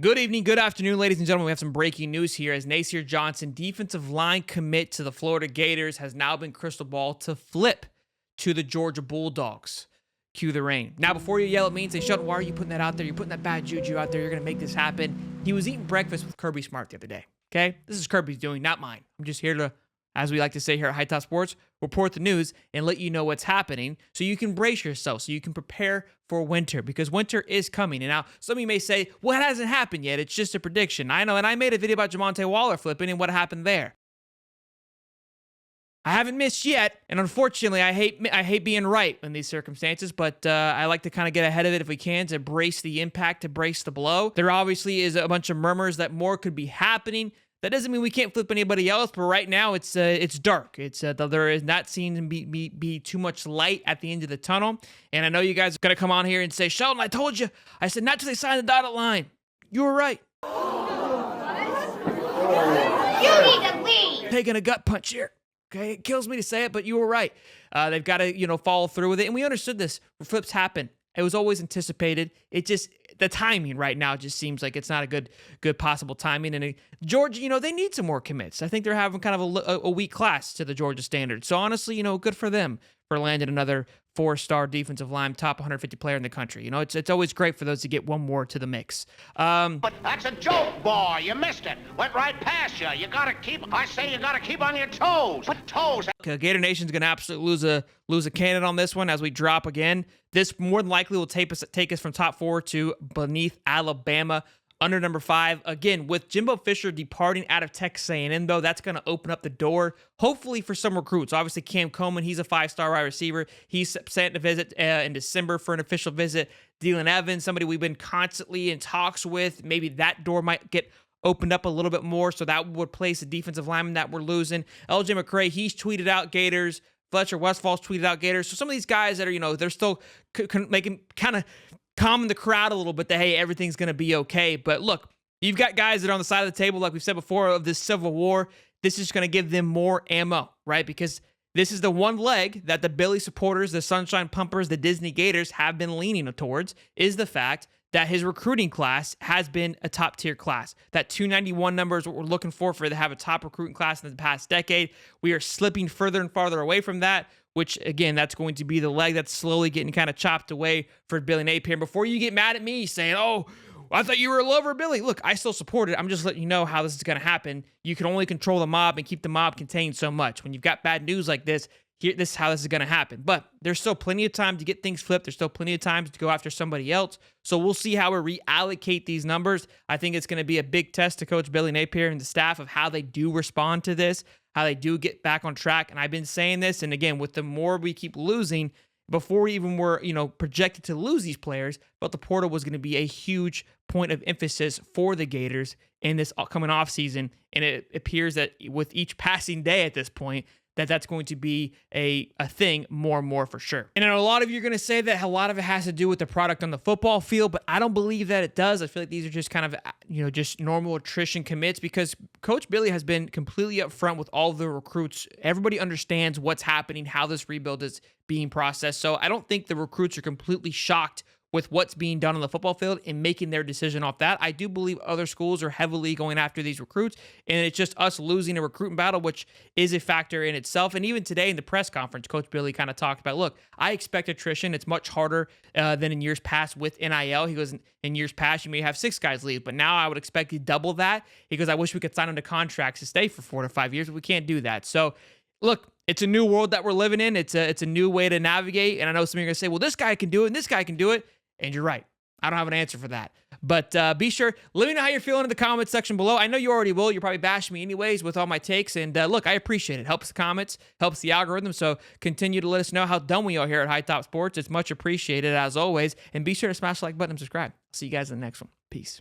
Good evening, good afternoon, ladies and gentlemen. We have some breaking news here as Nasir Johnson, defensive line commit to the Florida Gators, has now been crystal ball to flip to the Georgia Bulldogs. Cue the rain. Now, before you yell at me and say, Sheldon, why are you putting that out there? You're putting that bad juju out there. You're going to make this happen. He was eating breakfast with Kirby Smart the other day, okay? This is Kirby's doing, not mine. I'm just here to, as we like to say here at Hightop Sports, report the news and let you know what's happening so you can brace yourself, so you can prepare for winter, because winter is coming. And now some of you may say, well, it hasn't happened yet. It's just a prediction. I know, and I made a video about Jamonte Waller flipping and what happened there. I haven't missed yet, and unfortunately, I hate being right in these circumstances, but I like to kind of get ahead of it if we can, to brace the impact, to brace the blow. There obviously is a bunch of murmurs that more could be happening. That doesn't mean we can't flip anybody else, but right now it's dark. There is not seen to be too much light at the end of the tunnel. And I know you guys are gonna come on here and say, Sheldon, I told you. I said not till they sign the dotted line. You were right. You need to leave. Taking a gut punch here. Okay, it kills me to say it, but you were right. They've got to follow through with it, and we understood this. Flips happen. It was always anticipated. It just, the timing right now just seems like it's not a good possible timing. And Georgia, they need some more commits. I think they're having kind of a weak class to the Georgia standard. So honestly, good for them for landing another 4-star defensive line, top 150 player in the country. It's always great for those to get one more to the mix. But that's a joke, boy. You missed it. Went right past you. You gotta keep on your toes. Toes. Gator Nation's gonna absolutely lose a cannon on this one as we drop again. This more than likely will take us from top 4 to beneath Alabama, under number 5. Again, with Jimbo Fisher departing out of Texas A&M, though, that's going to open up the door, hopefully, for some recruits. Obviously, Cam Coleman, he's a 5-star wide receiver. He's sent a visit in December for an official visit. Dylan Evans, somebody we've been constantly in talks with. Maybe that door might get opened up a little bit more, so that would place a defensive lineman that we're losing. LJ McCray, he's tweeted out Gators. Fletcher Westfall's tweeted out Gators. So some of these guys that are, they're still making kind of calming the crowd a little bit that, hey, everything's going to be okay. But look, you've got guys that are on the side of the table, like we've said before, of this civil war. This is going to give them more ammo, right? Because this is the one leg that the Billy supporters, the Sunshine Pumpers, the Disney Gators have been leaning towards, is the fact that his recruiting class has been a top-tier class. That 291 number is what we're looking for to have a top recruiting class in the past decade. We are slipping further and farther away from that, which, again, that's going to be the leg that's slowly getting kind of chopped away for Billy Napier. Before you get mad at me saying, oh, I thought you were a lover of Billy. Look, I still support it. I'm just letting you know how this is going to happen. You can only control the mob and keep the mob contained so much. When you've got bad news like this, this is how this is going to happen. But there's still plenty of time to get things flipped. There's still plenty of time to go after somebody else. So we'll see how we reallocate these numbers. I think it's going to be a big test to Coach Billy Napier and the staff of how they do respond to this, how they do get back on track. And I've been saying this, and again, with the more we keep losing, before we even were, projected to lose these players, but the portal was going to be a huge point of emphasis for the Gators in this coming off season. And it appears that with each passing day at this point, that's going to be a thing more and more for sure. And I know a lot of you are going to say that a lot of it has to do with the product on the football field, but I don't believe that it does. I feel like these are just kind of, just normal attrition commits, because Coach Billy has been completely upfront with all the recruits. Everybody understands what's happening, how this rebuild is being processed. So I don't think the recruits are completely shocked with what's being done on the football field and making their decision off that. I do believe other schools are heavily going after these recruits, and it's just us losing a recruiting battle, which is a factor in itself. And even today in the press conference, Coach Billy kind of talked about, look, I expect attrition. It's much harder than in years past with NIL. He goes, in years past, you may have 6 guys leave, but now I would expect you double that. He goes, I wish we could sign them to contracts to stay for 4 to 5 years, but we can't do that. So look, it's a new world that we're living in. It's a new way to navigate. And I know some of you are going to say, well, this guy can do it and this guy can do it. And you're right. I don't have an answer for that. But be sure, let me know how you're feeling in the comments section below. I know you already will. You'll probably bash me anyways with all my takes. And look, I appreciate it. Helps the comments, helps the algorithm. So continue to let us know how dumb we are here at Hightop Sports. It's much appreciated as always. And be sure to smash the like button and subscribe. See you guys in the next one. Peace.